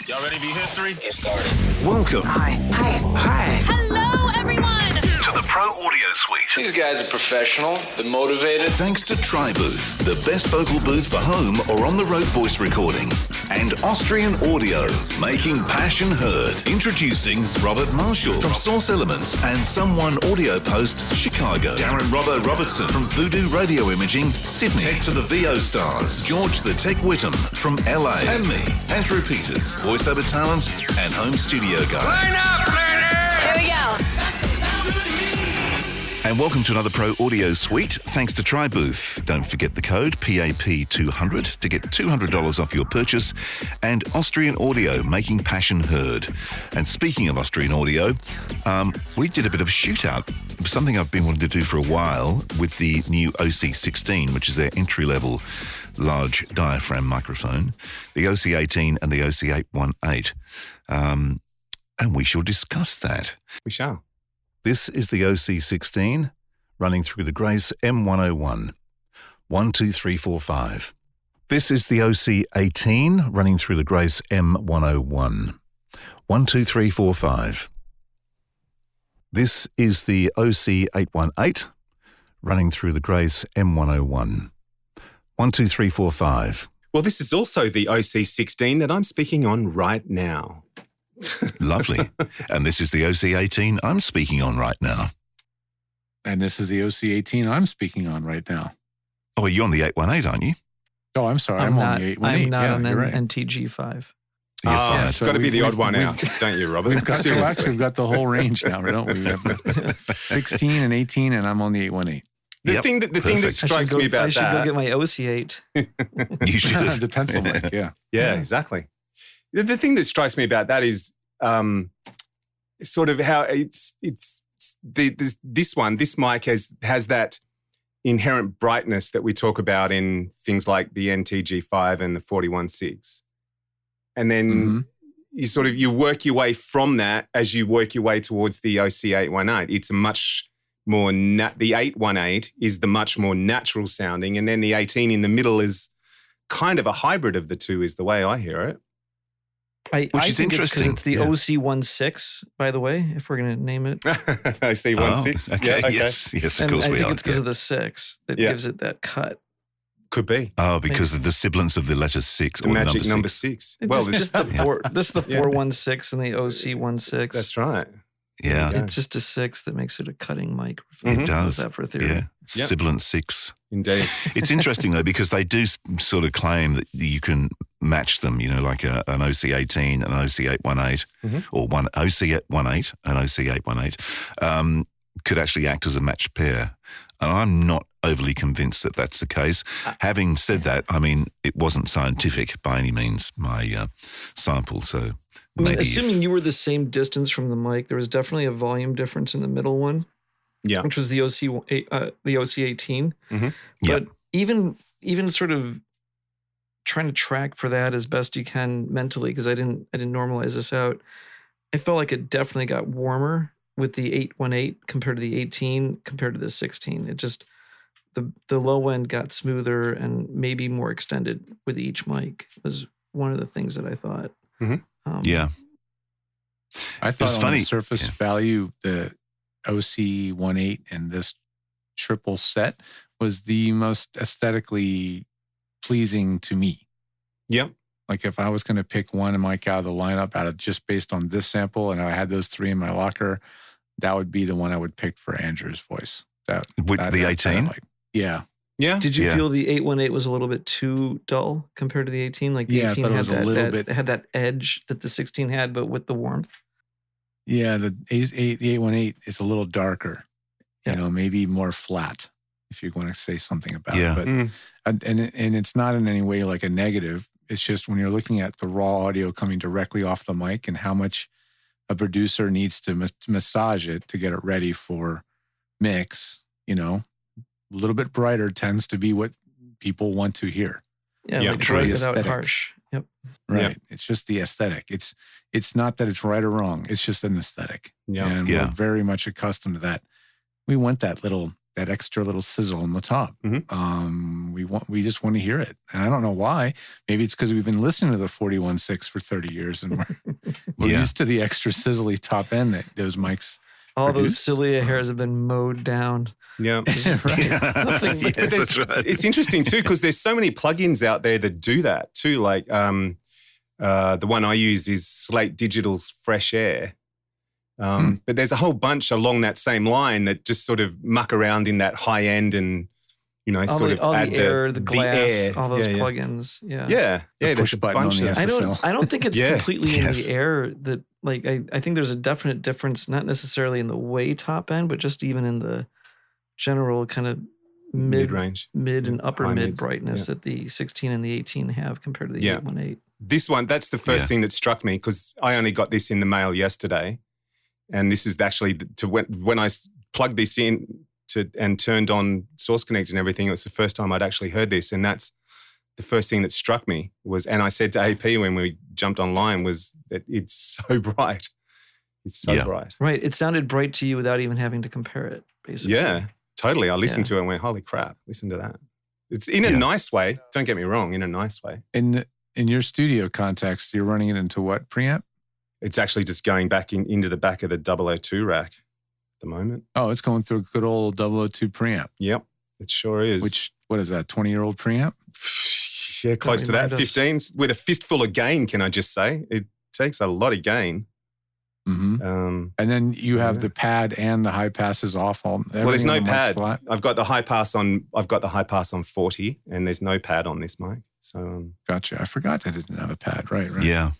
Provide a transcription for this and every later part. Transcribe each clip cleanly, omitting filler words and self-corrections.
Y'all ready to be history? Get started. Welcome. Hi. Hello, everyone. To the Pro Audio Suite. These guys are professional. They're motivated. Thanks to TriBooth, the best vocal booth for home or on-the-road voice recording. And Austrian Audio, making passion heard. Introducing Robert Marshall from Source Elements and Someone Audio Post, Chicago. Darren Robbo Robertson from Voodoo Radio Imaging, Sydney. Tech to the VO Stars, George the Tech Whittam from LA. And me, Andrew Peters, voiceover talent and home studio guy. Line up, learner! Here we go. And welcome to another Pro Audio Suite, thanks to TriBooth. Don't forget the code PAP200 to get $200 off your purchase. And Austrian Audio, making passion heard. And speaking of Austrian Audio, we did a bit of a shootout, something I've been wanting to do for a while with the new OC16, which is their entry-level large diaphragm microphone, the OC18 and the OC818. And we shall discuss that. We shall. This is the OC16 running through the Grace M101. 1, 2, 3, 4, 5. This is the OC18 running through the Grace M101. 1, 2, 3, 4, 5. This is the OC818 running through the Grace M101. 1, 2, 3, 4, 5. Well, this is also the OC16 that I'm speaking on right now. Lovely. And this is the OC18 I'm speaking on right now. And this is the OC18 I'm speaking on right now. Oh, you're on the 818, aren't you? Oh, I'm sorry. I'm on the 818. I'm not yeah, on you're right. NTG5. You're fired. It's got to be the odd one out, don't you, Robert? We've got the whole range now, don't we? We have the 16 and 18, and I'm on the 818. The thing that strikes me about I should go get my OC8. You should. The pencil mic, yeah. Yeah, exactly. The thing that strikes me about that is sort of how this mic has that inherent brightness that we talk about in things like the NTG5 and the 41.6. And then you work your way from that as you work your way towards the OC818. It's a much more, the 818 is the much more natural sounding, and then the 18 in the middle is kind of a hybrid of the two is the way I hear it. I is think interesting. It's the OC16, by the way, if we're going to name it. OC16. Oh, okay. Yes, of And course I we think are. it's because of the 6 that gives it that cut. Could be. Oh, because of the sibilance of the letter 6 The or magic the number 6. 6. Well, This is the 416 and the OC16. That's right. Yeah, It's just a 6 that makes it a cutting microphone. it does. How's that for a theory? Yeah, sibilant 6. Indeed. It's interesting though, because they do sort of claim that you can match them, like an OC18 and an OC818 or one OC18 and OC818 could actually act as a matched pair. And I'm not overly convinced that that's the case. Having said that, I mean, it wasn't scientific by any means, my sample, so maybe assuming you were the same distance from the mic, there was definitely a volume difference in the middle one. Yeah. Which was the OC18. But even sort of trying to track for that as best you can mentally, because I didn't normalize this out. I felt like it definitely got warmer with the 818 compared to the 18 compared to the 16. It just the low end got smoother and maybe more extended with each mic was one of the things that I thought. yeah. I thought on funny. the surface value, the OC18 and this triple set was the most aesthetically pleasing to me. Yep. Like if I was going to pick one mic out of the lineup out of just based on this sample and I had those 3 in my locker, that would be the one I would pick for Andrew's voice. With the 18? Yeah. Yeah. Did you feel the 818 was a little bit too dull compared to the 18? Like the 18 had that edge that the 16 had, but with the warmth? Yeah, the 818 is a little darker, maybe more flat, if you want to say something about it. But, and it's not in any way like a negative. It's just when you're looking at the raw audio coming directly off the mic and how much a producer needs to massage it to get it ready for mix, a little bit brighter tends to be what people want to hear. Yeah, like bright without harsh. Yep. Right. Yep. It's just the aesthetic. It's not that it's right or wrong. It's just an aesthetic. Yeah. And we're very much accustomed to that. We want that little that extra little sizzle on the top. Mm-hmm. We just want to hear it. And I don't know why. Maybe it's because we've been listening to the 41.6 for 30 years and we're used to the extra sizzly top end that those mics all produce. those cilia hairs have been mowed down. Yeah. Right. Nothing but But That's right. it's interesting too, because there's so many plugins out there that do that too. Like the one I use is Slate Digital's Fresh Air. But there's a whole bunch along that same line that just sort of muck around in that high end and, add the air, the glass, air. all those plugins. Yeah. Yeah. The There's push a button bunch on the of SSL. I don't think it's Yeah. completely in Yes. the air. That I think there's a definite difference, not necessarily in the way top end, but just even in the general kind of mid-range. mid and upper High mid mids, brightness yeah. that the 16 and the 18 have compared to the 818. This one, that's the first thing that struck me because I only got this in the mail yesterday. And this is actually when I plugged this in and turned on Source Connect and everything, it was the first time I'd actually heard this. And that's the first thing that struck me and I said to AP when we jumped online was that it's so bright. It's so bright. Right. It sounded bright to you without even having to compare it, basically. Yeah, totally. I listened to it and went, holy crap, listen to that. It's in a nice way. Don't get me wrong, in a nice way. In your studio context, you're running it into what preamp? It's actually just going back into the back of the 002 rack at the moment. Oh, it's going through a good old 002 preamp. Yep, it sure is. Which, what is that, 20-year-old preamp? Yeah, close to that. 15s with a fistful of gain, can I just say? It takes a lot of gain. Mm-hmm. And then you have the pad and the high passes off. Well, there's no pad. I've got the high pass on 40, and there's no pad on this mic. So gotcha. I forgot I didn't have a pad. Right. Yeah.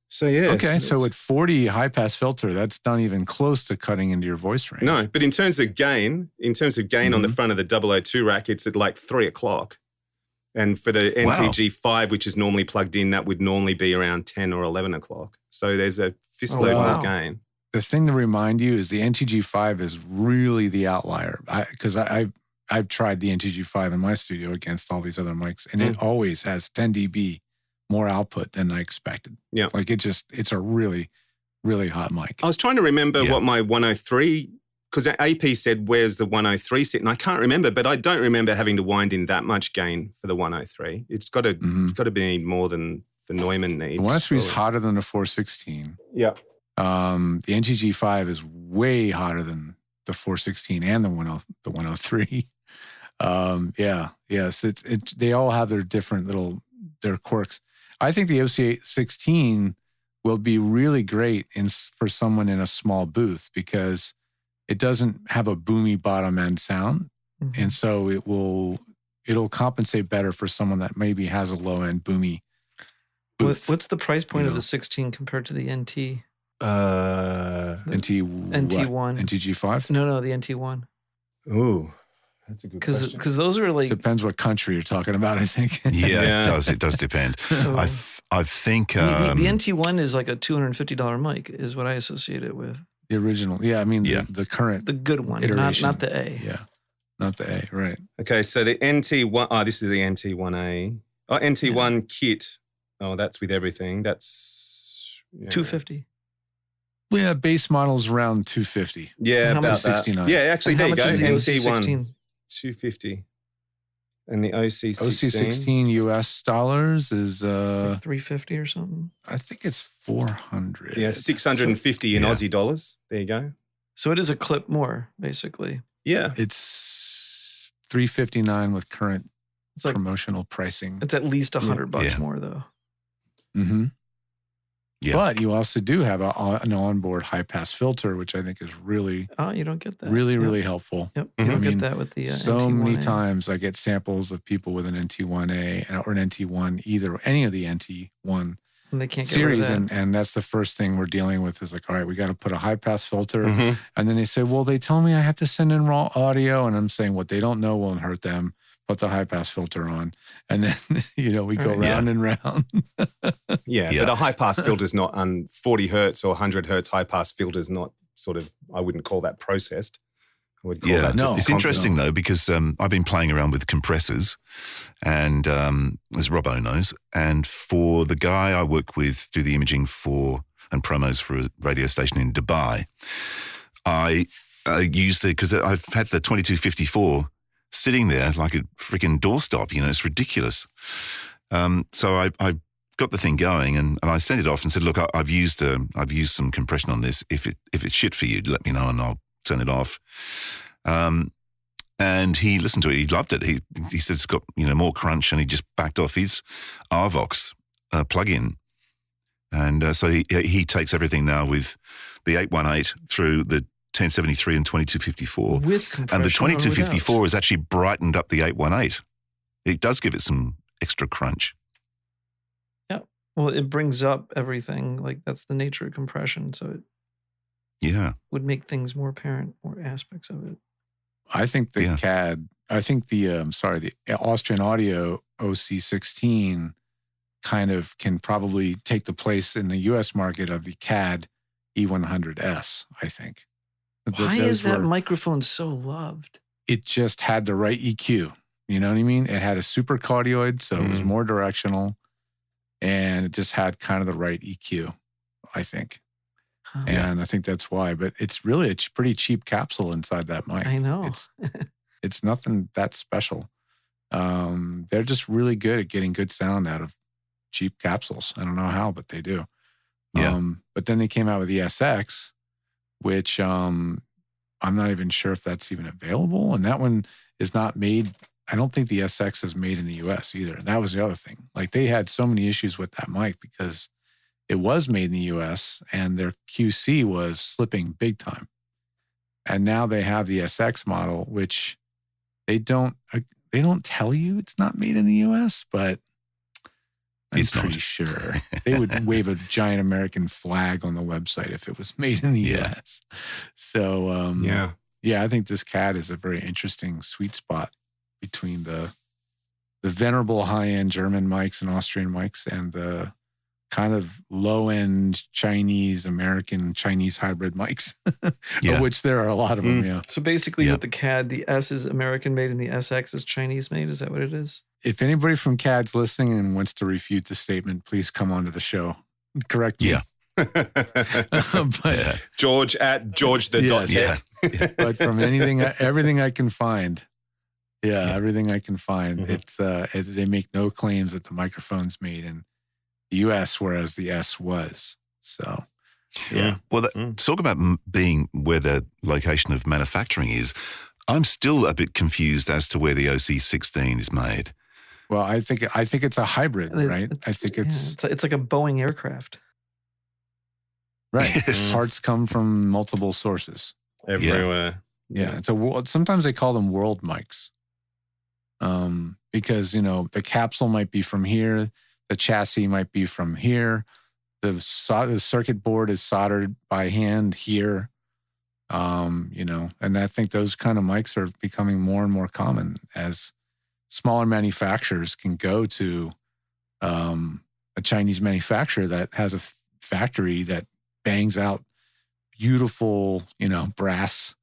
So yeah. Okay. So with 40 high pass filter, that's not even close to cutting into your voice range. No, but in terms of gain on the front of the 002 rack, it's at like 3 o'clock. And for the NTG5, which is normally plugged in, that would normally be around 10 or 11 o'clock. So there's a fistload more gain. The thing to remind you is the NTG5 is really the outlier. Because I've tried the NTG5 in my studio against all these other mics, and it always has 10 dB more output than I expected. Yeah. Like it's a really, really hot mic. I was trying to remember what my 103, because AP said, where's the 103 sit? And I can't remember, but I don't remember having to wind in that much gain for the 103. It's got to be more than the Neumann needs. The 103 is hotter than the 416. Yeah. The NTG5 is way hotter than the 416 and the 103. Yes. They all have their different their quirks. I think the OC16 will be really great for someone in a small booth because it doesn't have a boomy bottom end sound. Mm-hmm. And so it'll compensate better for someone that maybe has a low end boomy booth. What's the price point of the 16 compared to the NT? NT1. NTG5? No, the NT1. Ooh, that's a good question. Because those are like... Depends what country you're talking about, I think. Yeah, it does. It does depend. I think... the NT1 is like a $250 mic is what I associate it with. The original. Yeah, I mean the current... The good one, not the A. Yeah, not the A, right. Okay, so the NT1... this is the NT1A. Oh, NT1 kit. Oh, that's with everything. That's... $250. Well, yeah, base model's around $250. Yeah, about 69. Yeah, actually, there you go. Is the NT1, $250. And the OC16. OC16 US dollars is $350 or something. I think it's 400. Yeah, 650 in Aussie dollars. There you go. So it is a clip more, basically. Yeah. It's $359 with current promotional pricing. It's at least $100 more though. Mm-hmm. Yeah. But you also do have an onboard high pass filter, which I think is really you don't get that. Really helpful. Yep. You don't get that with the so NT1A. many times I get samples of people with an NT1A or an NT1, any of the NT1 and they can't get series, rid of that. and that's the first thing we're dealing with is like, all right, we got to put a high pass filter, Mm-hmm. and then they say, well, they tell me I have to send in raw audio, and I'm saying what they don't know won't hurt them. Put the high pass filter on, and then we go round and round. Yeah, but a high pass filter is not 40 hertz or 100 hertz high pass filter is not I wouldn't call that processed. I would call that just it's interesting though because I've been playing around with compressors, and as Robbo knows, and for the guy I work with, do the imaging for and promos for a radio station in Dubai, I used it because I've had the 2254 sitting there like a freaking doorstop. It's ridiculous. So I got the thing going and I sent it off and said, look, I've used some compression on this. If it's shit for you, let me know and I'll turn it off. And he listened to it. He loved it. He said it's got more crunch, and he just backed off his RVox plug-in. And so he takes everything now with the 818 through the 1073 and 2254. With compression, and the 2254 has actually brightened up the 818. It does give it some extra crunch. Yeah. Well, it brings up everything. Like, that's the nature of compression. So it would make things more apparent, more aspects of it. I think the Austrian Audio OC16 kind of can probably take the place in the U.S. market of the CAD E100S, I think. Why is that microphone so loved? It just had the right EQ. You know what I mean? It had a super cardioid, so it was more directional, and it just had kind of the right EQ, I think. And I think that's why. But it's really a pretty cheap capsule inside that mic. I know. It's nothing that special. They're just really good at getting good sound out of cheap capsules. I don't know how, but they do. Yeah. But then they came out with the SX, which I'm not even sure if that's even available. And that one is not made. I don't think the SX is made in the US either. That was the other thing. Like, they had so many issues with that mic because it was made in the US and their QC was slipping big time. And now they have the SX model, which they don't tell you it's not made in the US, but I'm pretty sure they would wave a giant American flag on the website if it was made in the US. So, I think this CAD is a very interesting sweet spot between the venerable high-end German mics and Austrian mics and the kind of low-end Chinese-American Chinese hybrid mics, of which there are a lot of them, So basically with the CAD, the S is American-made and the SX is Chinese-made. Is that what it is? If anybody from CAD's listening and wants to refute the statement, please come onto the show. Correct me. Yeah. But, George at George the dot. Yeah. But from everything I can find, everything I can find, it's they make no claims that the microphone's made in the US, whereas the S was. So, Well, talk about being where the location of manufacturing is. I'm still a bit confused as to where the OC16 is made. Well, I think it's a hybrid, right? I think it's like a Boeing aircraft. Right. Parts come from multiple sources. Everywhere. Yeah. Sometimes they call them world mics. Because, the capsule might be from here, the chassis might be from here, the circuit board is soldered by hand here. And I think those kind of mics are becoming more and more common as smaller manufacturers can go to a Chinese manufacturer that has a factory that bangs out beautiful, brass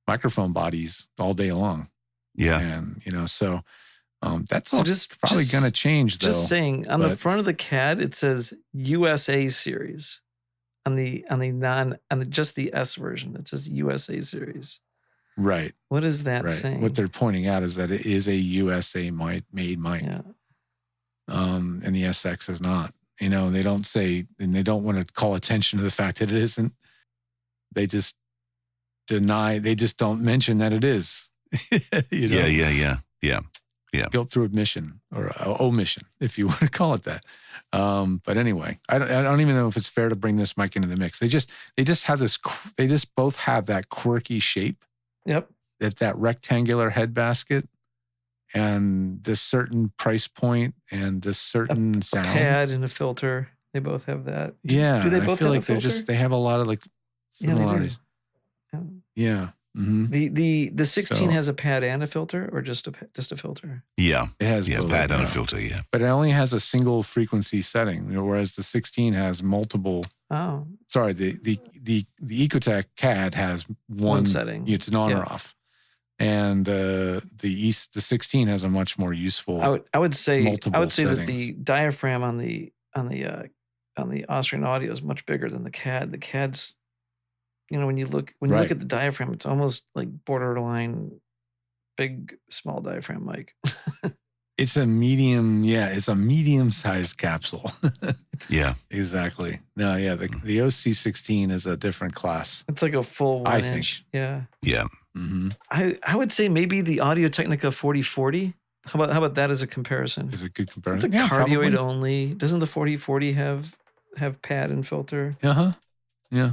microphone bodies all day long. Yeah. And, so that's all probably going to change, though. Just saying, on the front of the CAD, it says USA series. On the just the S version, it says USA series. Right. What is that saying? What they're pointing out is that it is a USA made mic. Yeah. And the SX is not. They don't say, and they don't want to call attention to the fact that it isn't. They just deny. They just don't mention that it is. Yeah. Guilt through admission or omission, if you want to call it that. But anyway, I don't even know if it's fair to bring this mic into the mix. They just have this. They just both have that quirky shape. Yep. That rectangular head basket, and this certain price point, and this certain sound. A pad and a filter. They both have that. Yeah. Do they both I feel have like a filter? they have a lot of similarities. Yeah. Mm-hmm. The 16 has a pad and a filter, or just a filter? Yeah. It has both, pad and a filter, yeah. But it only has a single frequency setting, whereas the 16 has multiple. Oh. Sorry, the Ecotech CAD has one setting. It's an on or off. And the 16 has a much more useful. I would say settings. that the diaphragm on the Austrian Audio is much bigger than the CAD. The CAD's when you look at the diaphragm, it's almost like borderline big, small diaphragm mic. It's a medium-sized capsule. Yeah. Exactly. No, yeah, the OC16 is a different class. It's like a full 1 inch. Yeah. Yeah. Mm-hmm. I would say maybe the Audio-Technica 4040. How about that as a comparison? Is a good comparison. It's a cardioid only. Doesn't the 4040 have pad and filter? Uh-huh. Yeah.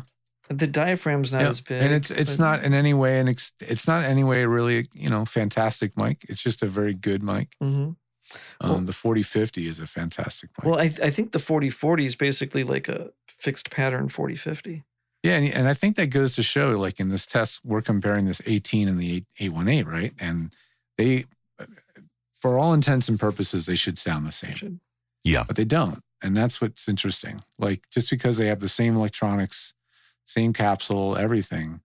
The diaphragm's not as big. And it's not in any way it's not in any way really, fantastic mic. It's just a very good mic. Mm-hmm. The 4050 is a fantastic mic. Well, I think the 4040 is basically like a fixed pattern 4050. Yeah, and I think that goes to show, like in this test, we're comparing this 18 and the 818, right? And they, for all intents and purposes, they should sound the same. Yeah. But they don't. And that's what's interesting. Like, just because they have the same electronics, same capsule, everything,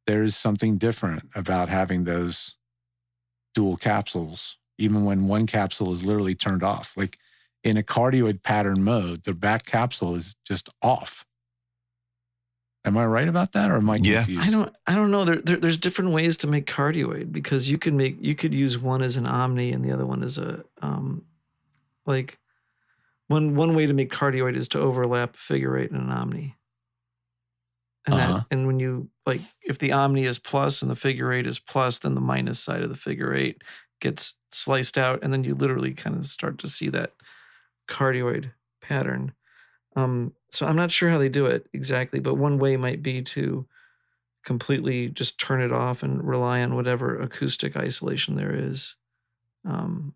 there is something different about having those dual capsules, even when one capsule is literally turned off. Like in a cardioid pattern mode, the back capsule is just off. Am I right about that, or am I confused? I don't know. There's different ways to make cardioid, because you could use one as an omni and the other one as a like one way to make cardioid is to overlap a figure eight and an omni. And and when you, like, if the omni is plus and the figure eight is plus, then the minus side of the figure eight gets sliced out, and then you literally kind of start to see that cardioid pattern. So I'm not sure how they do it exactly, but one way might be to completely just turn it off and rely on whatever acoustic isolation there is,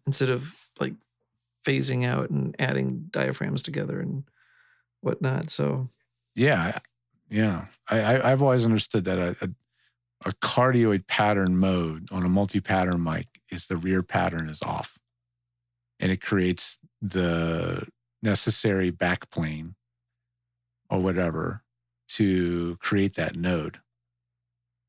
instead of like phasing out and adding diaphragms together and whatnot. So yeah. I've always understood that a cardioid pattern mode on a multi-pattern mic is the rear pattern is off, and it creates the necessary backplane or whatever to create that node.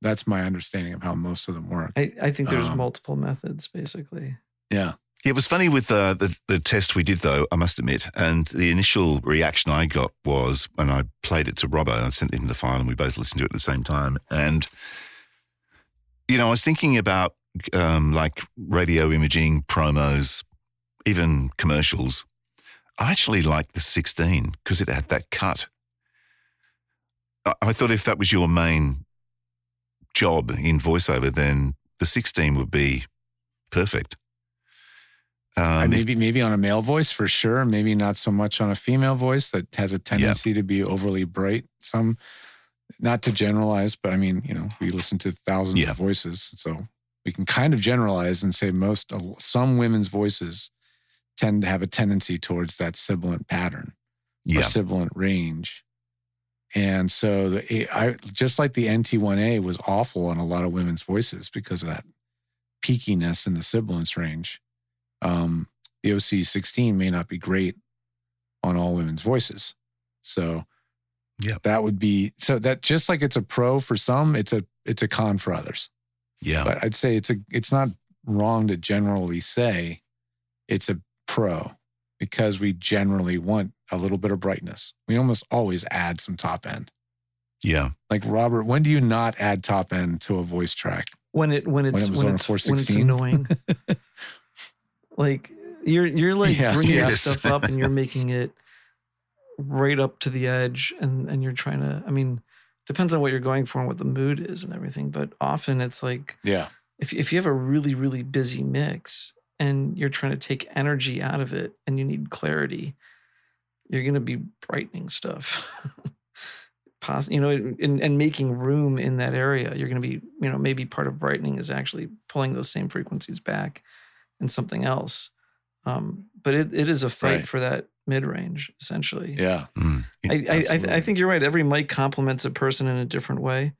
That's my understanding of how most of them work. I think there's multiple methods, basically. Yeah. It was funny with the test we did, though, I must admit, and the initial reaction I got was when I played it to Robbo, I sent him the file and we both listened to it at the same time. And, I was thinking about like radio imaging, promos, even commercials. I actually liked the 16 because it had that cut. I thought if that was your main job in voiceover, then the 16 would be perfect. Maybe on a male voice for sure. Maybe not so much on a female voice that has a tendency to be overly bright. Some, not to generalize, but I mean, we listen to thousands of voices, so we can kind of generalize and say some women's voices tend to have a tendency towards that sibilant pattern or sibilant range. And so just like the NT1A was awful on a lot of women's voices because of that peakiness in the sibilance range. The OC16 may not be great on all women's voices. So that would be, so that just like it's a pro for some, it's a con for others. Yeah. But I'd say it's not wrong to generally say it's a pro, because we generally want a little bit of brightness. We almost always add some top end. Yeah. Like, Robert, when do you not add top end to a voice track? When it's annoying. Like you're like bringing stuff up and you're making it right up to the edge, and you're trying to, I mean, depends on what you're going for and what the mood is and everything, but often it's like, if you have a really, really busy mix and you're trying to take energy out of it and you need clarity, you're going to be brightening stuff. And making room in that area, you're going to be, maybe part of brightening is actually pulling those same frequencies back and something else. But it is a fight for that mid-range, essentially. Yeah. I think you're right. Every mic complements a person in a different way.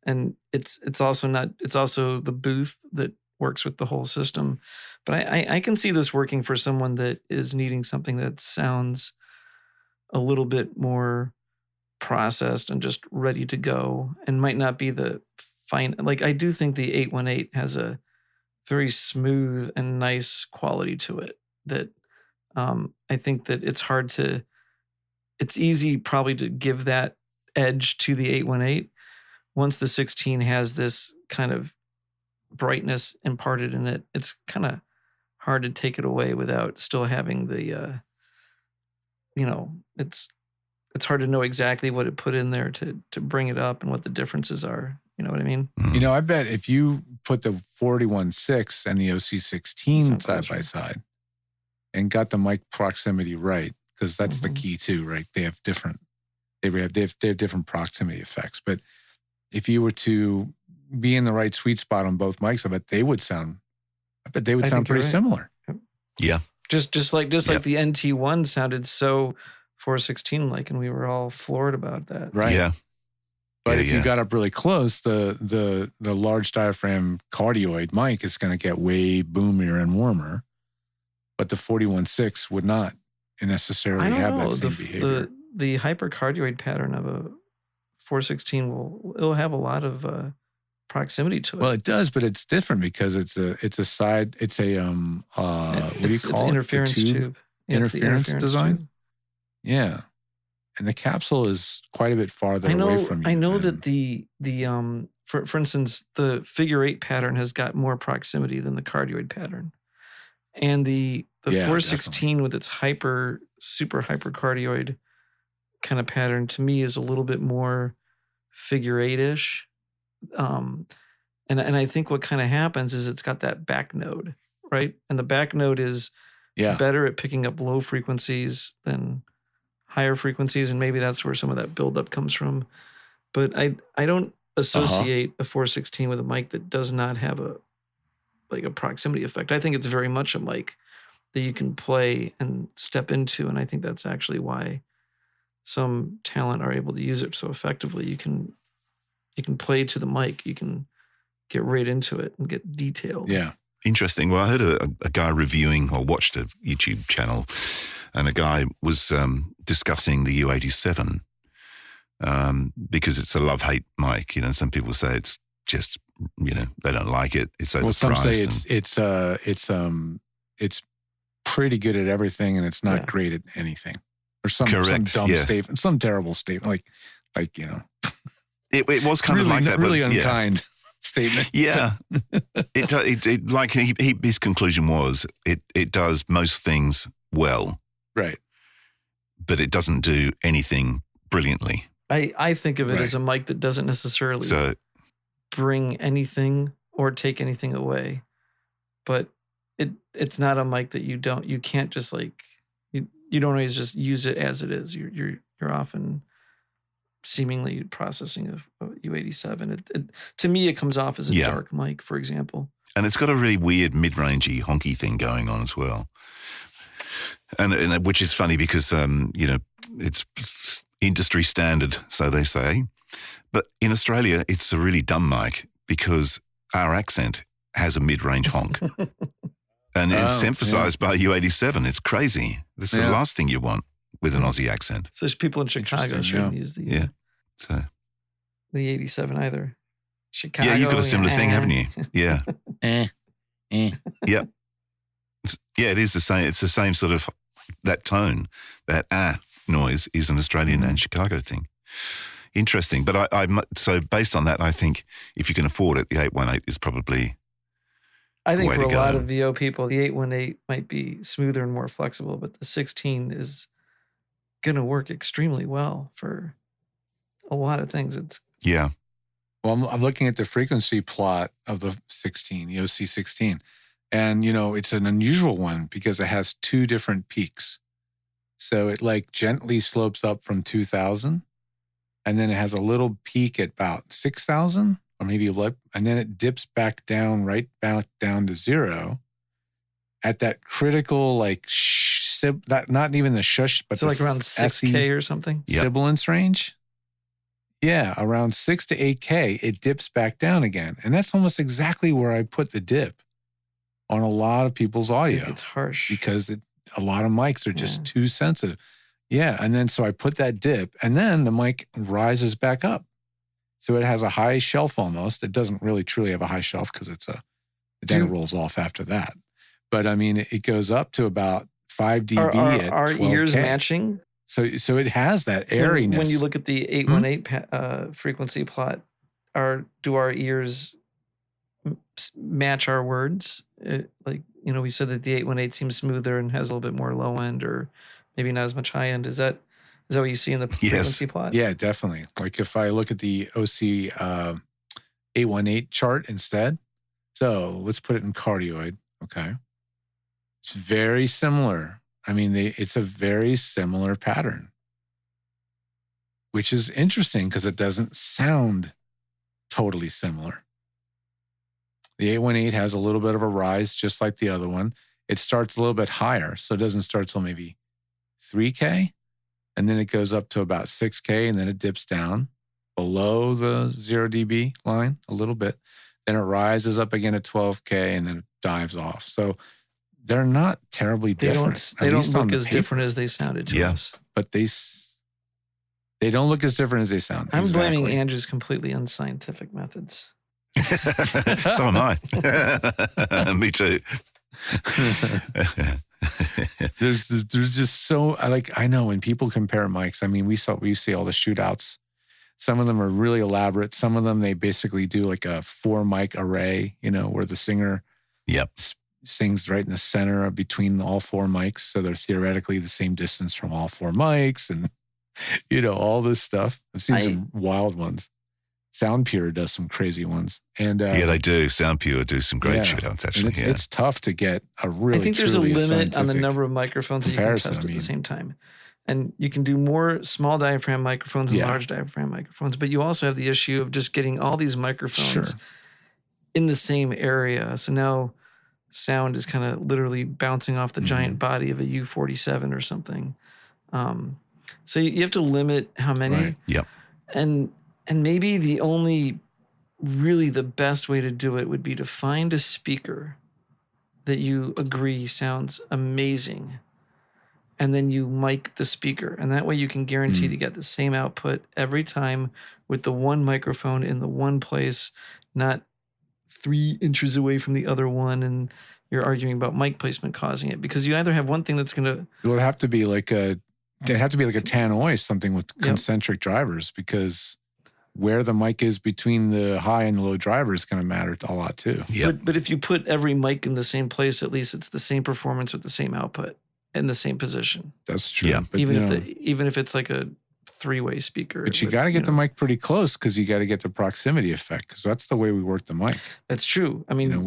And it's also the booth that works with the whole system. But I can see this working for someone that is needing something that sounds a little bit more processed and just ready to go, and might not be the fine. Like, I do think the 818 has a very smooth and nice quality to it that I think that it's easy probably to give that edge to the 818, once the 16 has this kind of brightness imparted in it, it's kind of hard to take it away without still having the, it's hard to know exactly what it put in there to bring it up and what the differences are. You know what I mean? I bet if you put the 41.6 and the OC16 side by side and got the mic proximity right, because that's the key too, right? They have different proximity effects. But if you were to be in the right sweet spot on both mics, I bet they would sound pretty similar. Yep. Yeah. Just like the NT1 sounded so 416 like, and we were all floored about that. Right. Yeah. But if you got up really close, the large diaphragm cardioid mic is going to get way boomier and warmer. But the 41.6 would not necessarily have that same behavior. The hypercardioid pattern of a 416 it'll have a lot of proximity to it. Well, it does, but it's different because it's a what do you call it's interference it? tube. Yeah, Interference design. tube. Yeah, and the capsule is quite a bit farther away from you. I know that the for instance, the figure 8 pattern has got more proximity than the cardioid pattern, and the 416 definitely. With its super hypercardioid kind of pattern to me is a little bit more figure 8-ish. And I think what kind of happens is it's got that back node, right? And the back node is better at picking up low frequencies than higher frequencies, and maybe that's where some of that buildup comes from. But I don't associate a 416 with a mic that does not have a proximity effect. I think it's very much a mic that you can play and step into, and I think that's actually why some talent are able to use it so effectively. You can play to the mic. You can get right into it and get detailed. Yeah. Interesting. Well, I heard a guy reviewing or watched a YouTube channel, and a guy was discussing the U87 because it's a love-hate mic. Some people say it's just, they don't like it. It's overpriced. Well, some say it's pretty good at everything and it's not great at anything. Or some dumb statement, some terrible statement, like It was kind really, of like that, really but, unkind statement. Yeah, it like his conclusion was it does most things well, right, but it doesn't do anything brilliantly. I think of it as a mic that doesn't necessarily bring anything or take anything away, but it's not a mic that you can't just you don't always just use it as it is. You're often seemingly processing a U87. To me, it comes off as a dark mic, for example. And it's got a really weird mid-rangey honky thing going on as well. And which is funny because, it's industry standard, so they say. But in Australia, it's a really dumb mic because our accent has a mid-range honk. And it's emphasized by U87. It's crazy. This is the last thing you want with an Aussie accent. So there's people in Chicago shouldn't use the the 87 either. Chicago. Yeah, you've got a similar thing, haven't you? Yeah. Yep. Yeah, it is the same. It's the same sort of that tone. That noise is an Australian and Chicago thing. Interesting. But so based on that, I think if you can afford it, the 818 is probably. I think for a lot of VO people, the 818 might be smoother and more flexible, but the 16 is going to work extremely well for a lot of things. Well, I'm looking at the frequency plot of the 16, the OC16, and it's an unusual one because it has two different peaks. So it gently slopes up from 2,000, and then it has a little peak at about 6,000. Or maybe and then it dips back down, right back down to 0 at that critical, that not even the shush, but so around 6K or something? Sibilance range. Yeah, around 6 to 8K, it dips back down again. And that's almost exactly where I put the dip on a lot of people's audio. It's harsh. Because a lot of mics are just too sensitive. Yeah, and then so I put that dip, and then the mic rises back up. So it has a high shelf almost. It doesn't really truly have a high shelf because it rolls off after that. But I mean, it goes up to about 5 dB at 12K. Are ears matching? So it has that airiness. When you look at the 818 frequency plot, do our ears match our words? We said that the 818 seems smoother and has a little bit more low end, or maybe not as much high end. Is that what you see in the frequency plot? Yeah, definitely. Like if I look at the OC 818 chart instead, so let's put it in cardioid. Okay, it's very similar. I mean, it's a very similar pattern, which is interesting because it doesn't sound totally similar. The 818 has a little bit of a rise, just like the other one. It starts a little bit higher, so it doesn't start till maybe 3K, and then it goes up to about 6K, and then it dips down below the 0 dB line a little bit. Then it rises up again at 12K, and then it dives off. So they're not terribly different. They don't look as different as they sounded to us. But they don't look as different as they sound. I'm blaming Andrew's completely unscientific methods. So am I. Me too. There's just so, I know when people compare mics, I mean, we see all the shootouts. Some of them are really elaborate. Some of them, they basically do like a 4 mic array, where the singer sings right in the center between all 4 mics. So they're theoretically the same distance from all 4 mics and, all this stuff. I've seen some wild ones. Sound Pure does some crazy ones. And they do. Sound Pure do some great shootouts, actually. It's tough to get a really, I think there's a limit on the number of microphones that you can test at the same time. And you can do more small diaphragm microphones and large diaphragm microphones, but you also have the issue of just getting all these microphones in the same area. So now sound is kind of literally bouncing off the giant body of a U-47 or something. So you have to limit how many. Right. Yep. And maybe the best way to do it would be to find a speaker that you agree sounds amazing, and then you mic the speaker. And that way you can guarantee to get the same output every time with the one microphone in the one place, not 3 inches away from the other one, and you're arguing about mic placement causing it. Because you either have one thing that's going to... It would have to be like a tannoy, something with concentric drivers, because where the mic is between the high and the low driver is going to matter a lot too. Yep. But if you put every mic in the same place, at least it's the same performance with the same output in the same position. That's true. Yeah. But even if it's like a 3-way speaker. But you got to get the mic pretty close, because you got to get the proximity effect, because that's the way we work the mic. That's true. I mean,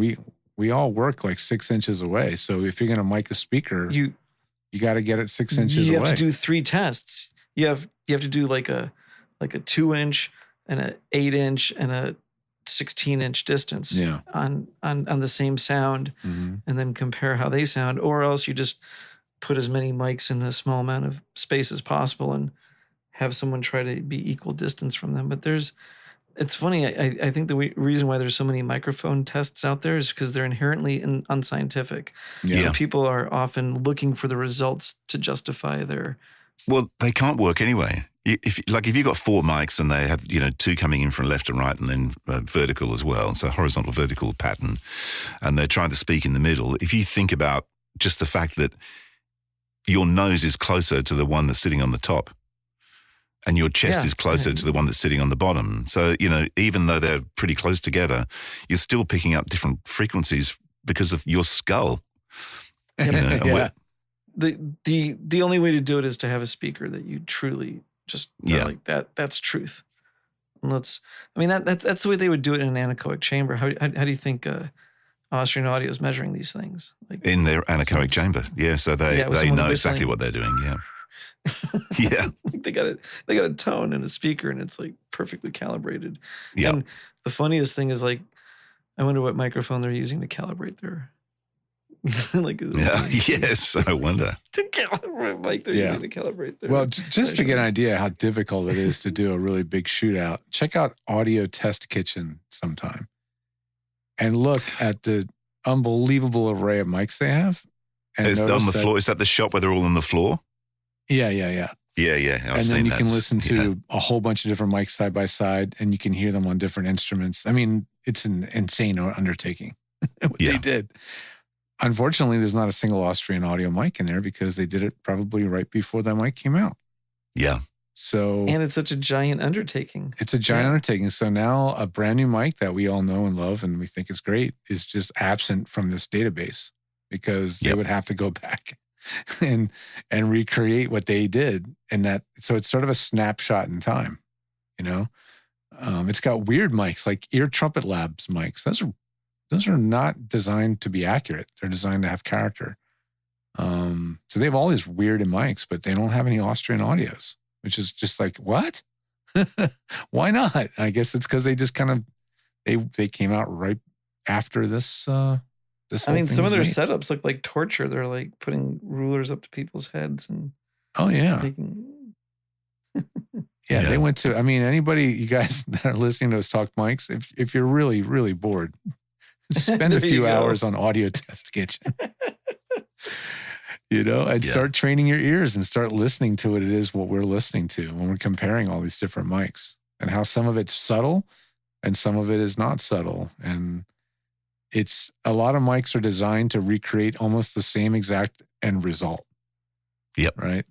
we all work like 6 inches away. So if you're going to mic a speaker, you got to get it 6 inches away. You have to do 3 tests. You have to do like a 2-inch and a 8-inch and a 16-inch distance on the same sound, and then compare how they sound. Or else you just put as many mics in a small amount of space as possible and have someone try to be equal distance from them. But it's funny. I think the reason why there's so many microphone tests out there is because they're inherently unscientific. So people are often looking for the results to justify their... Well, they can't work anyway. If you've got 4 mics and they have 2 coming in from left and right, and then vertical as well, so horizontal vertical pattern, and they're trying to speak in the middle. If you think about just the fact that your nose is closer to the one that's sitting on the top, and your chest is closer to the one that's sitting on the bottom. So, even though they're pretty close together, you're still picking up different frequencies because of your skull. The only way to do it is to have a speaker that you truly just like that. That's truth. And that's the way they would do it in an anechoic chamber. How do you think Austrian Audio is measuring these things? Like in their anechoic chamber? Yeah. So they know exactly what they're doing. Yeah. Yeah. They got a tone and a speaker, and it's like perfectly calibrated. Yeah. And the funniest thing is, like, I wonder what microphone they're using to calibrate their yes, I wonder. To calibrate mic they're using to calibrate their... Well, just to get an idea how difficult it is to do a really big shootout, check out Audio Test Kitchen sometime and look at the unbelievable array of mics they have. And is on the floor? Is that the shop where they're all on the floor? Yeah. Yeah. And then you can listen to a whole bunch of different mics side by side, and you can hear them on different instruments. I mean, it's an insane undertaking what they did. Unfortunately, there's not a single Austrian Audio mic in there because they did it probably right before that mic came out. Yeah. And it's such a giant undertaking. It's a giant undertaking. So now a brand new mic that we all know and love and we think is great is just absent from this database because they would have to go back and recreate what they did. And so it's sort of a snapshot in time, you know? It's got weird mics like Ear Trumpet Labs mics. Those are not designed to be accurate. They're designed to have character. So they have all these weird mics, but they don't have any Austrian audios, which is just like, what? Why not? I guess it's because they just kind of, they came out right after this. I mean, some of their setups look like torture. They're like putting rulers up to people's heads and. Oh yeah. They went to, I mean, anybody, you guys that are listening to us talk mics, if you're really, really bored, spend a few hours on Audio Test Kitchen. You know, and start training your ears and start listening to what it is what we're listening to when we're comparing all these different mics and how some of it's subtle and some of it is not subtle. And it's a lot of mics are designed to recreate almost the same exact end result. Yep. Right.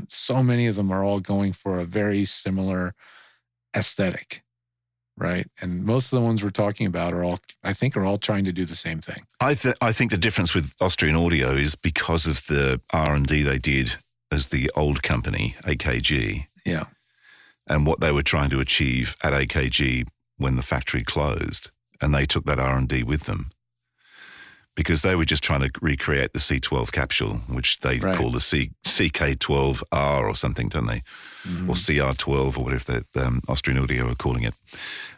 So many of them are all going for a very similar aesthetic. Right. And most of the ones we're talking about are all trying to do the same thing. I think the difference with Austrian Audio is because of the R&D they did as the old company, AKG. Yeah. And what they were trying to achieve at AKG when the factory closed. And they took that R&D with them. Because they were just trying to recreate the C12 capsule, which they call the CK12R or something, don't they? Mm-hmm. Or CR12 or whatever that Austrian Audio are calling it.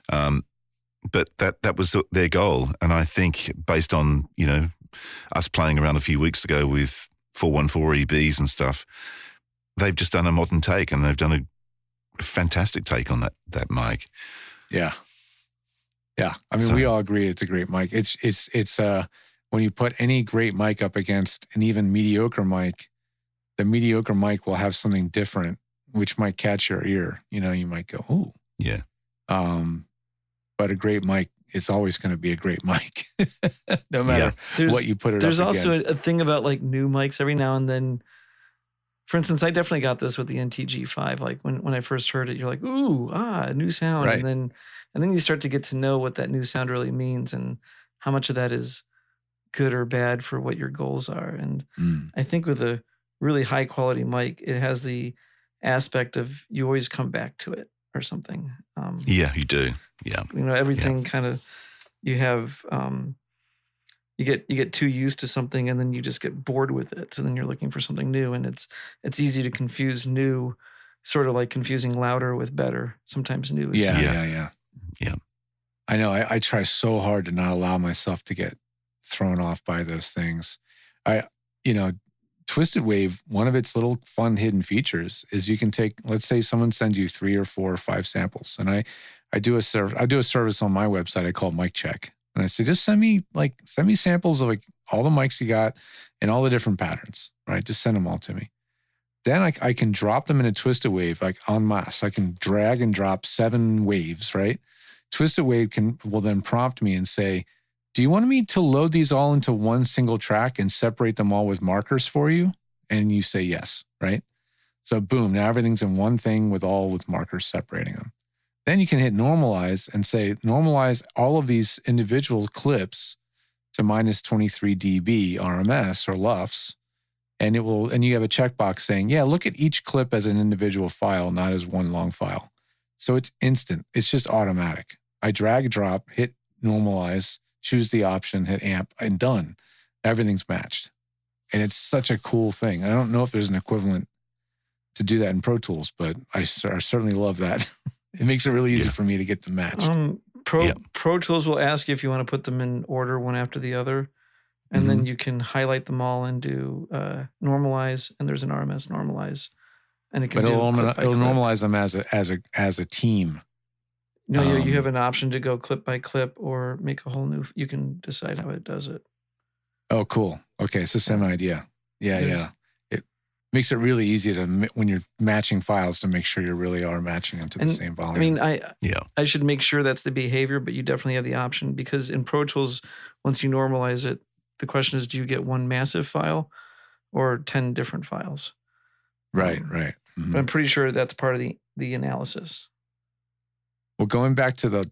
But that was their goal. And I think based on, you know, us playing around a few weeks ago with 414 EBs and stuff, they've just done a modern take and they've done a fantastic take on that mic. Yeah. Yeah. I mean, we all agree it's a great mic. It's when you put any great mic up against an even mediocre mic, the mediocre mic will have something different, which might catch your ear. You know, you might go, ooh. Yeah. But a great mic, it's always going to be a great mic, no matter what you put it up There's against. also a thing about like new mics every now and then. For instance, I definitely got this with the NTG5. Like when I first heard it, you're like, ooh, a new sound. Right. And then you start to get to know what that new sound really means and how much of that is good or bad for what your goals are. And I think with a really high quality mic, it has the aspect of you always come back to it or something. Yeah, you do. Yeah. You know, everything kind of, you have, you get too used to something and then you just get bored with it. So then you're looking for something new, and it's easy to confuse new, sort of like confusing louder with better. Sometimes new is Yeah. I know. I try so hard to not allow myself to get thrown off by those things. Twisted Wave, one of its little fun hidden features is you can take, let's say someone sends you 3 or 4 or 5 samples, and I do a service on my website I call Mic Check, and I say just send me samples of like all the mics you got and all the different patterns, right? Just send them all to me. Then I can drop them in a Twisted Wave like en masse. I can drag and drop 7 waves, right? Twisted Wave will then prompt me and say, do you want me to load these all into one single track and separate them all with markers for you? And you say yes, right? So boom, now everything's in one thing with markers separating them. Then you can hit normalize and say, normalize all of these individual clips to minus 23 dB RMS or LUFS. And you have a checkbox saying, yeah, look at each clip as an individual file, not as one long file. So it's instant. It's just automatic. I drag, drop, hit normalize, choose the option, hit amp, and done. Everything's matched. And it's such a cool thing. I don't know if there's an equivalent to do that in Pro Tools, but I certainly love that. It makes it really easy for me to get them matched. Pro Tools will ask you if you want to put them in order one after the other. And then you can highlight them all and do normalize, and there's an RMS normalize. And it can it'll normalize them as a team. No, you have an option to go clip by clip or make a whole new. You can decide how it does it. Oh, cool. Okay, it's the same idea. Yeah. It makes it really easy when you're matching files to make sure you really are matching them to the same volume. I mean, I should make sure that's the behavior, but you definitely have the option because in Pro Tools, once you normalize it, the question is, do you get one massive file or 10 different files? Right. Mm-hmm. But I'm pretty sure that's part of the analysis. Well, going back to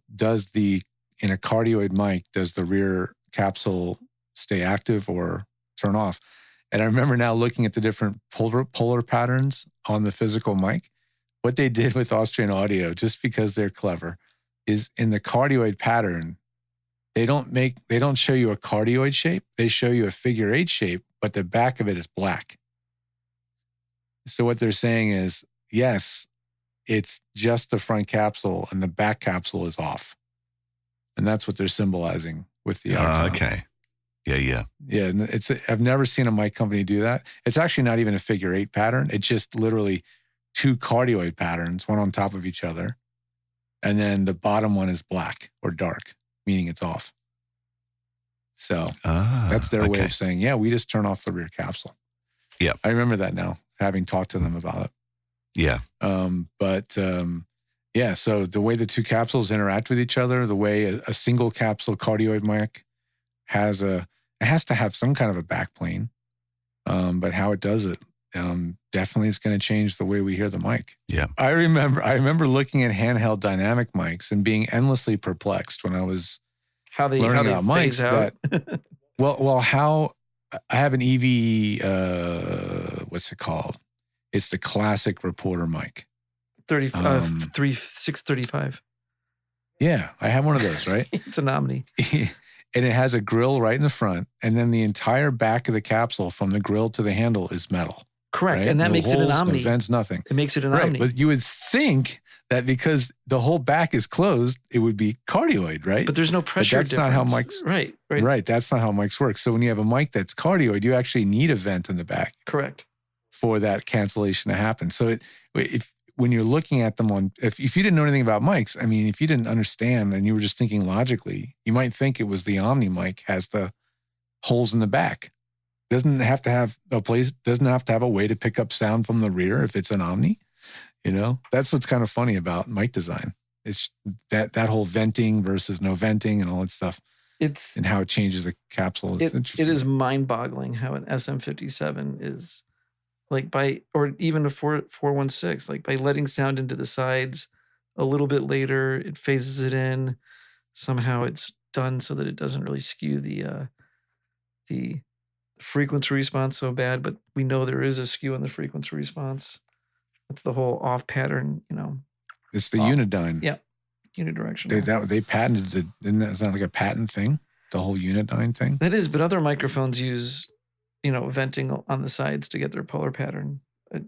in a cardioid mic, does the rear capsule stay active or turn off? And I remember now looking at the different polar patterns on the physical mic. What they did with Austrian Audio, just because they're clever, is in the cardioid pattern, they don't show you a cardioid shape. They show you a figure 8 shape, but the back of it is black. So what they're saying is, yes, it's just the front capsule and the back capsule is off. And that's what they're symbolizing with the icon. Okay. Yeah. Yeah, and I've never seen a mic company do that. It's actually not even a figure 8 pattern. It's just literally 2 cardioid patterns, one on top of each other. And then the bottom one is black or dark, meaning it's off. So that's their way of saying, yeah, we just turn off the rear capsule. Yeah. I remember that now, having talked to them about it. Yeah. Yeah, so the way the 2 capsules interact with each other, the way a single capsule cardioid mic it has to have some kind of a backplane, but how it does it definitely is going to change the way we hear the mic. Yeah. I remember looking at handheld dynamic mics and being endlessly perplexed when I was learning about mics. How I have an EV, what's it called? It's the classic reporter mic. 635. Yeah, I have one of those, right? It's an Omni. And it has a grill right in the front, and then the entire back of the capsule from the grill to the handle is metal. Correct, right? and that makes it an Omni. No vents, nothing. It makes it an right, Omni. But you would think that because the whole back is closed, it would be cardioid, right? But there's no pressure difference. Not how mics. Right. Right, that's not how mics work. So when you have a mic that's cardioid, you actually need a vent in the back. Correct. For that cancellation to happen. So when you're looking at them if you didn't know anything about mics, I mean, if you didn't understand and you were just thinking logically, you might think it was the Omni mic has the holes in the back. Doesn't have to have a place, doesn't have to have a way to pick up sound from the rear if it's an Omni. You know, that's what's kind of funny about mic design. It's that whole venting versus no venting and all that stuff. And how it changes the capsule. It is mind-boggling how an SM57 is or even a 416, like by letting sound into the sides a little bit later, it phases it in. Somehow it's done so that it doesn't really skew the frequency response so bad, but we know there is a skew in the frequency response. That's the whole off pattern, It's the unidyne. Yeah, unidirectional. They patented it. Isn't that like a patent thing? The whole unidyne thing? That is, but other microphones use venting on the sides to get their polar pattern. But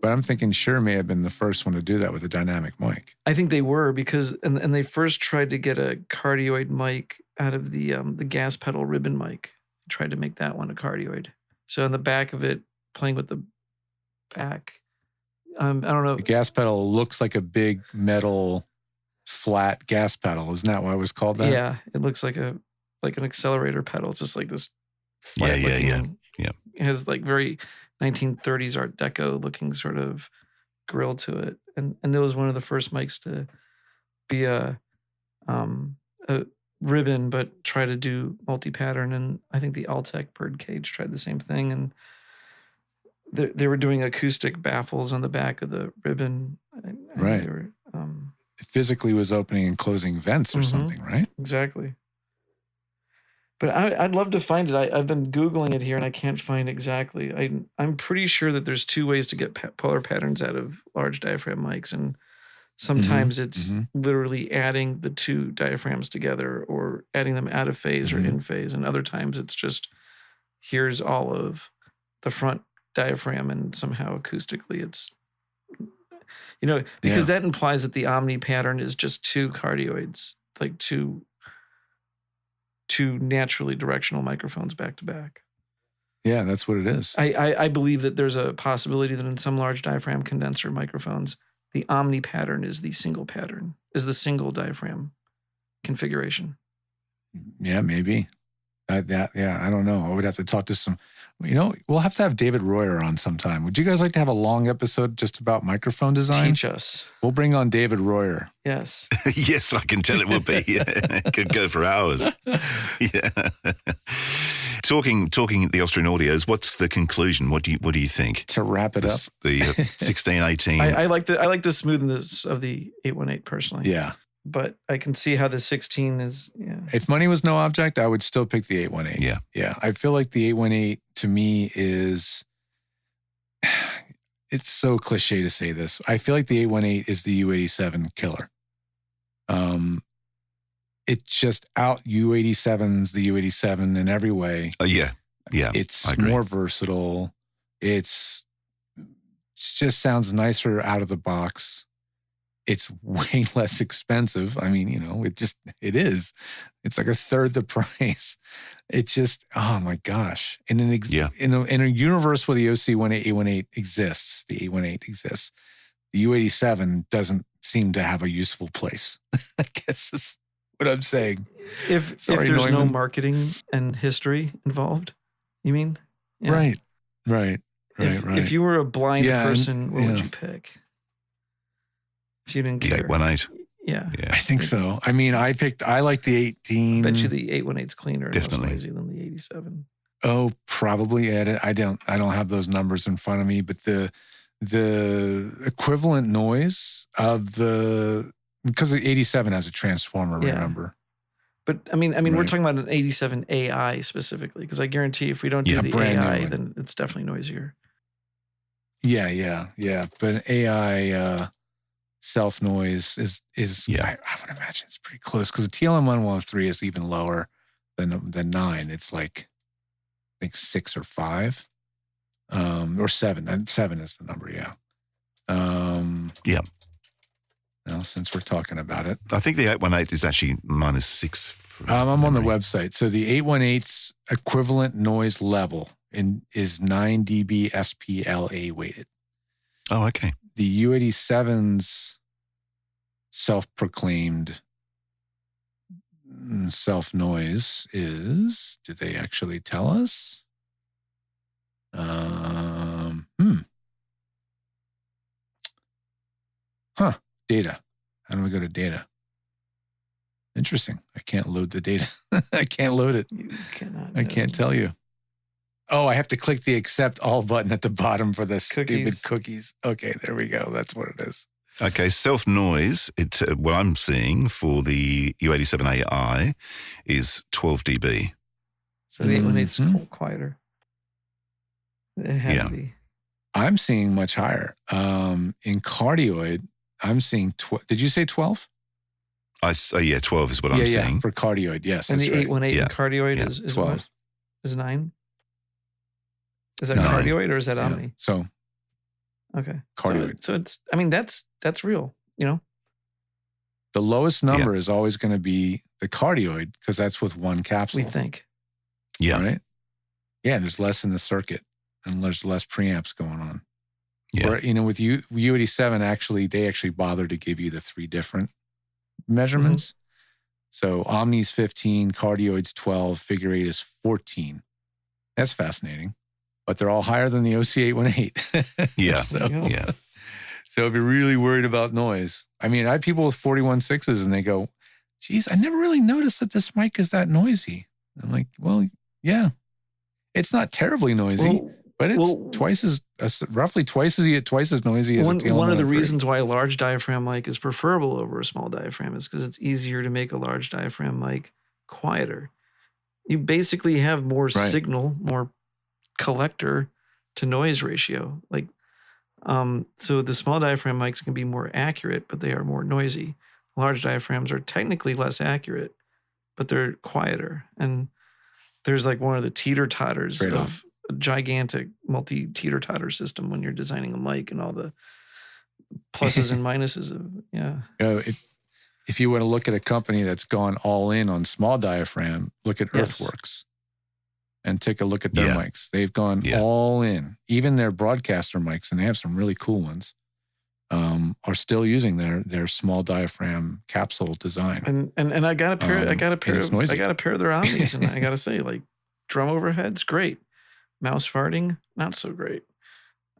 I'm thinking Shure may have been the first one to do that with a dynamic mic. I think they were because they first tried to get a cardioid mic out of the gas pedal ribbon mic. They tried to make that one a cardioid. So on the back of it, playing with the back, I don't know. The gas pedal looks like a big metal flat gas pedal. Isn't that why it was called that? Yeah, it looks like an accelerator pedal. It's just like this flat looking. Yeah. It has like very 1930s Art Deco looking sort of grill to it, and it was one of the first mics to be a ribbon, but try to do multi-pattern. And I think the Altec Birdcage tried the same thing, and they were doing acoustic baffles on the back of the ribbon. Right. It physically was opening and closing vents or something, right? Exactly. But I'd love to find it. I've been Googling it here and I can't find exactly. I'm pretty sure that there's 2 ways to get polar patterns out of large diaphragm mics. And sometimes it's literally adding the 2 diaphragms together or adding them out of phase or in phase. And other times it's just, here's all of the front diaphragm and somehow acoustically it's, because that implies that the Omni pattern is just 2 cardioids, like two naturally directional microphones back to back. Yeah, that's what it is. I believe that there's a possibility that in some large diaphragm condenser microphones, the Omni pattern is the single diaphragm configuration. Yeah, maybe. I don't know. I would have to talk to some, we'll have to have David Royer on sometime. Would you guys like to have a long episode just about microphone design? Teach us. We'll bring on David Royer. Yes. Yes, I can tell it would be. It could go for hours. Yeah. Talking the Austrian audios, what's the conclusion? What do you think? To wrap it up, the 16, 18. I like the smoothness of the 818 personally. Yeah. But I can see how the 16 is. Yeah. If money was no object, I would still pick the 818. Yeah. Yeah. I feel like the 818 to me is, it's so cliche to say this. I feel like the 818 is the U87 killer. It just out U87's the U87 in every way. Yeah. It's more versatile. It just sounds nicer out of the box. It's way less expensive. I mean, it is. It's like a third the price. It just, oh my gosh. In a universe where the OC18 exists, the 818 exists, the U87 doesn't seem to have a useful place. I guess is what I'm saying. If there's no marketing and history involved, you mean? Yeah. Right. If you were a blind person, what would you pick? If you didn't care. The 818. Yeah. I think so. I mean, I like the 18. I bet you the 818's cleaner and less Definitely. noisy than the 87. Oh, probably. I don't have those numbers in front of me, but the equivalent noise of because the 87 has a transformer, remember? But I mean, we're talking about an 87 AI specifically, because I guarantee if we don't do the AI, then it's definitely noisier. Yeah. But an AI self noise is I would imagine it's pretty close, because the TLM 113 is even lower than 9. It's like, I think 6 or 5, or 7. And 7 is the number. Yeah. Yeah. Now, since we're talking about it, I think the 818 is actually -6. I'm on the website. So the 818's equivalent noise level is 9 dB SPLA weighted. Oh, okay. The U87's self-proclaimed self-noise is, did they actually tell us? Data. How do we go to data? Interesting. I can't load the data. I can't load it. You cannot. I can't tell you. Oh, I have to click the accept all button at the bottom for the stupid cookies. Okay, there we go. That's what it is. Okay, self noise. What I'm seeing for the U87 AI is 12 dB. So the 818's quieter. It had to be. I'm seeing much higher. In cardioid, I'm seeing. Did you say 12? 12 is what I'm seeing. For cardioid, yes. And the 818 in cardioid is 12. What? Is 9? Is that cardioid or is that omni? So, okay. Cardioid. So it's, that's real, The lowest number is always going to be the cardioid, because that's with one capsule. We think. Yeah. Right? Yeah, there's less in the circuit and there's less preamps going on. Yeah. Or, with U87, they actually bother to give you the 3 different measurements. Mm-hmm. So Omni's 15, Cardioid's 12, Figure 8 is 14. That's fascinating. But they're all higher than the OC818. Yeah. So if you're really worried about noise, I have people with 41.6s and they go, geez, I never really noticed that this mic is that noisy. I'm like, well, yeah. It's not terribly noisy, but it's roughly twice as noisy as a TLM. One of the reasons why a large diaphragm mic is preferable over a small diaphragm is because it's easier to make a large diaphragm mic quieter. You basically have more signal, more collector to noise ratio. So the small diaphragm mics can be more accurate, but they are more noisy. Large diaphragms are technically less accurate, but they're quieter. And there's one of the teeter-totters of a gigantic multi-teeter-totter system when you're designing a mic and all the pluses and minuses of, If you want to look at a company that's gone all in on small diaphragm, look at Earthworks and take a look at their mics. They've gone all in. Even their broadcaster mics, and they have some really cool ones, are still using their small diaphragm capsule design. And I got a pair. I got a pair of their Omnis, and I got to say, drum overheads, great. Mouse farting, not so great.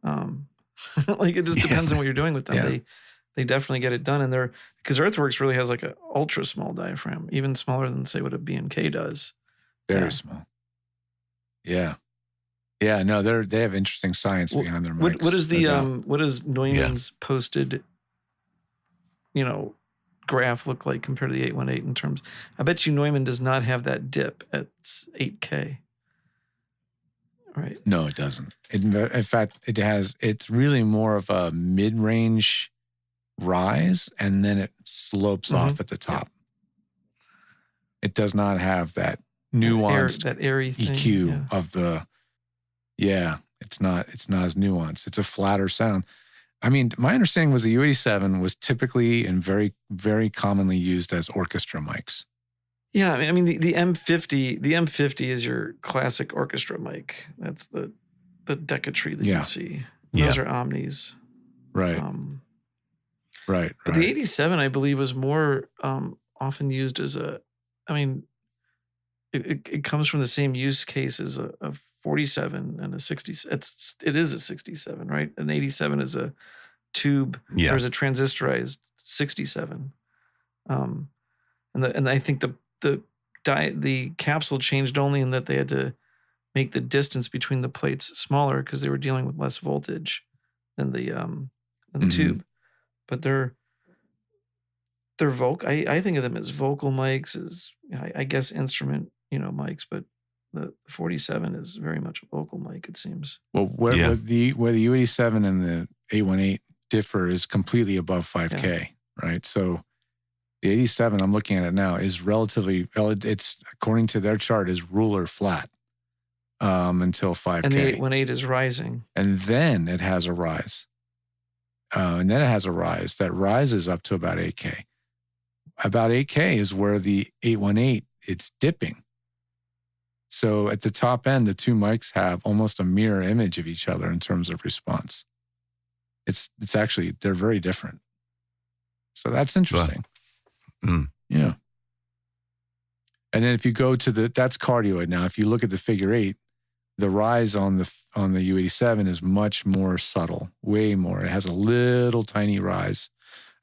It just depends on what you're doing with them. Yeah. They definitely get it done, and because Earthworks really has an ultra small diaphragm, even smaller than say what a B&K does. Very small. Yeah. Yeah, no, they have interesting science behind their mics. What is the what does Neumann's posted, graph look like compared to the 818 in terms? I bet you Neumann does not have that dip at 8K. Right. No, it doesn't. In fact, it's really more of a mid-range rise, and then it slopes off at the top. It does not have that nuanced that airy EQ of the. Yeah, it's not as nuanced. It's a flatter sound. I mean, my understanding was the U87 was typically and very, very commonly used as orchestra mics. Yeah, I mean the M50. The M50 is your classic orchestra mic. That's the Decatree that you see. Those are Omnis. Right. Right. But the 87, I believe, was more often used as a. I mean, it comes from the same use case as a 47 and a 60. It is a 67, right? An 87 is a tube. Yeah. There's a transistorized 67. And I think the capsule changed only in that they had to make the distance between the plates smaller because they were dealing with less voltage than the tube. But they're vocal. I think of them as vocal mics, as I guess instrument mics, but the 47 is very much a vocal mic, it seems. Well, where the U87 and the 818 differ is completely above 5K, right? So the 87, I'm looking at it now, is relatively, it's according to their chart, is ruler flat until 5K. And the 818 is rising. And then it has a rise. That rises up to about 8K. About 8K is where the 818, it's dipping. So at the top end, the two mics have almost a mirror image of each other in terms of response. It's actually, they're very different. So that's interesting. Yeah. And then if you go to that's cardioid. Now, if you look at the figure 8, the rise on the U87 is much more subtle, way more. It has a little tiny rise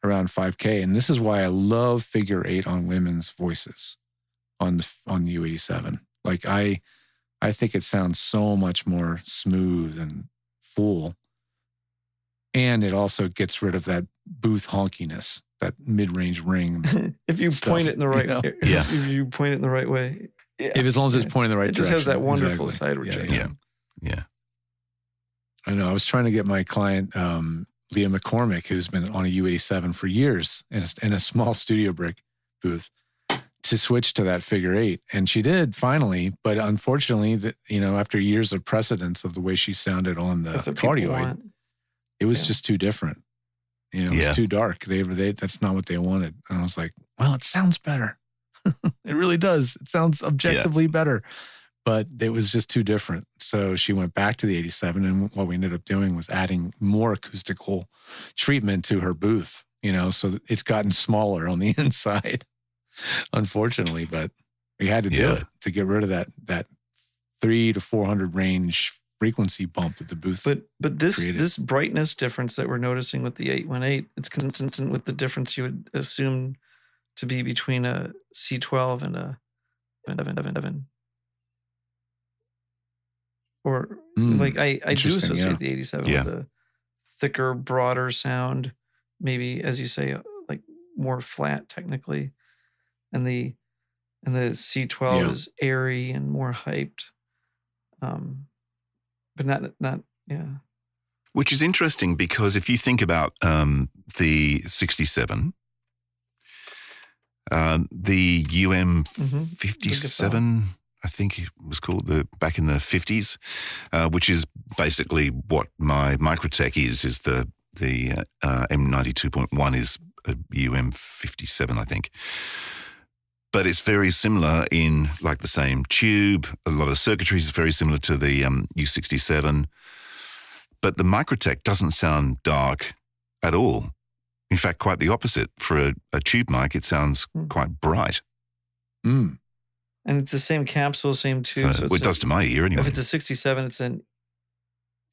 around 5K. And this is why I love figure 8 on women's voices on the U87. Like I think it sounds so much more smooth and full. And it also gets rid of that booth honkiness, that mid-range ring. If you point it in the right way. Yeah. If you point it in the right way. Yeah. If as long as it's pointing in the right direction. It just has that wonderful side rejection. Yeah. I know. I was trying to get my client, Leah McCormick, who's been on a U87 for years in a small studio brick booth, to switch to that figure 8. And she did finally, but unfortunately, after years of precedence of the way she sounded on the cardioid, it was just too different. It was too dark. That's not what they wanted. And I was like, well, it sounds better. It really does. It sounds objectively better, but it was just too different. So she went back to the 87, and what we ended up doing was adding more acoustical treatment to her booth, so it's gotten smaller on the inside, unfortunately, but we had to do it to get rid of that 300 to 400 range frequency bump that the booth but this created. This brightness difference that we're noticing with the 818, it's consistent with the difference you would assume to be between a C12 and a 7. Or like I do associate the 87 with a thicker, broader sound, maybe, as you say, like more flat technically, and the C12 is airy and more hyped, but not. Which is interesting because if you think about the 67, the UM57, I think it was called back in the 50s, which is basically what my Microtech is the M92.1 is a UM57, I think. But it's very similar in like the same tube. A lot of circuitry is very similar to the U67. But the Microtech doesn't sound dark at all. In fact, quite the opposite. For a tube mic, it sounds quite bright. And it's the same capsule, same tube. So it does to my ear anyway. If it's a 67, it's an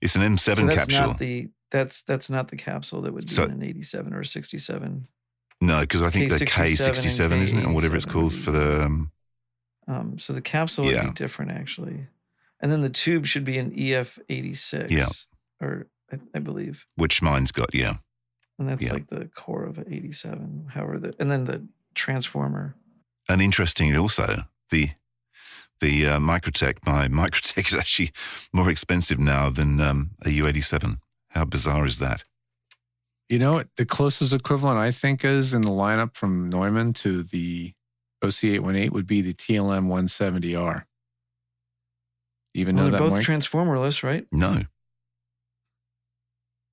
M7 capsule. That's not the capsule that would be in an 87 or a 67. No, because I think the K67, isn't it, or whatever it's called for the. So the capsule would be different, actually. And then the tube should be an EF86. Yeah. Or I believe. Which mine's got, yeah. And that's like the core of an 87. And then the transformer. And interestingly also, the Microtech by Microtech is actually more expensive now than a U87. How bizarre is that? You know, the closest equivalent I think is in the lineup from Neumann to the OC818 would be the TLM 170R. Even though they're that both transformerless, right? No.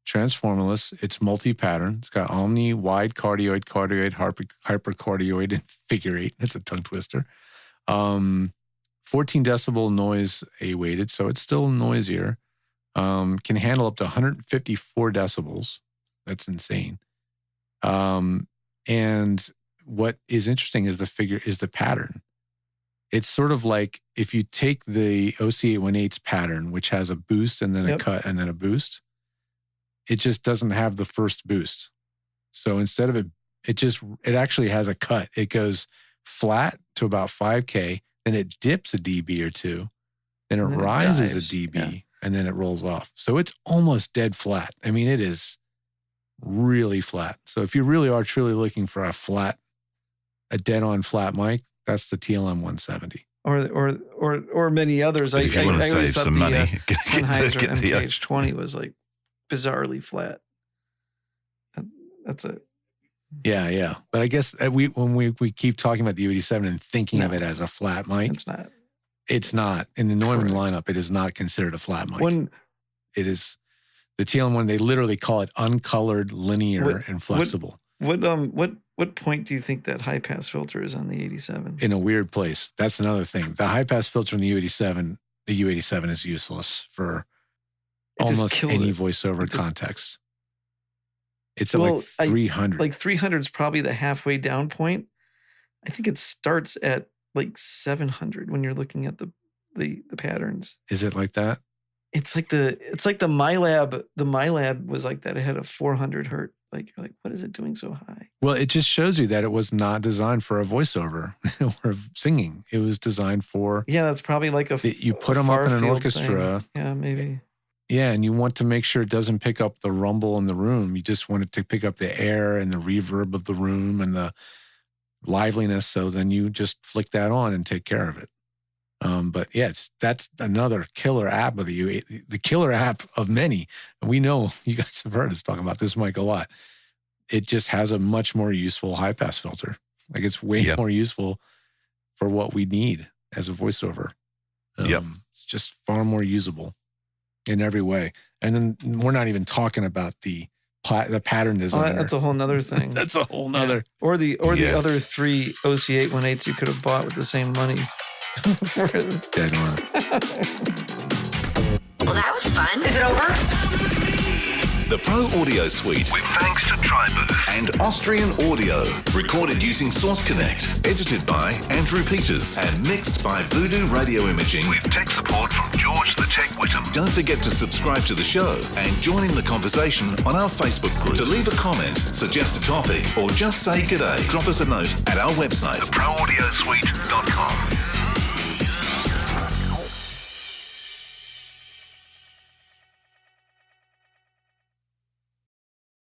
Transformerless. It's multi-pattern. It's got omni, wide cardioid, hypercardioid, and figure 8. That's a tongue twister. 14 decibel noise A-weighted, so it's still noisier. Can handle up to 154 decibels. That's insane. And what is interesting is the pattern. It's sort of like if you take the OC818's pattern, which has a boost and then a cut and then a boost, it just doesn't have the first boost. So instead of it actually has a cut. It goes flat to about 5K, then it dips a dB or two, then it rises a dB, and then it rolls off. So it's almost dead flat. I mean, it is really flat. So if you really are truly looking for a dead-on flat mic, that's the TLM 170. Or many others. If you want to save some money, Sennheiser MKH20 was like bizarrely flat. That's a yeah. But I guess when we keep talking about the U87 and thinking of it as a flat mic, it's not. In the Neumann lineup, it is not considered a flat mic. It is the TLM1. They literally call it uncolored, linear, and flexible. What point do you think that high pass filter is on the 87? In a weird place. That's another thing. The high pass filter in the U87 is useless for almost any voiceover context. It's like 300. Like 300 is probably the halfway down point. I think it starts at like 700 when you're looking at the patterns. Is it like that? It's like the MyLab. The MyLab was like that. It had a 400 hertz. Like you're like, what is it doing so high? Well, it just shows you that it was not designed for a voiceover or singing. It was designed for that's probably like you put them up in an orchestra. Thing. Yeah, maybe. Yeah, and you want to make sure it doesn't pick up the rumble in the room. You just want it to pick up the air and the reverb of the room and the liveliness. So then you just flick that on and take care of it. But yeah, that's another killer app of the killer app of many. And we know you guys have heard us talk about this mic a lot. It just has a much more useful high pass filter. Like it's way more useful for what we need as a voiceover. It's just far more usable in every way. And then we're not even talking about the pattern designer. That's a whole nother thing. That's a whole nother. Yeah. Or the other 3 OC818s you could have bought with the same money. Dead on. Well, that was fun. Is it over? The Pro Audio Suite, with thanks to TriBooth and Austrian Audio. Recorded using Source Connect. Edited by Andrew Peters and mixed by Voodoo Radio Imaging with tech support from George the Tech Whittam. Don't forget to subscribe to the show and join in the conversation on our Facebook group. To leave a comment, suggest a topic, or just say g'day, drop us a note at our website, theproaudiosuite.com.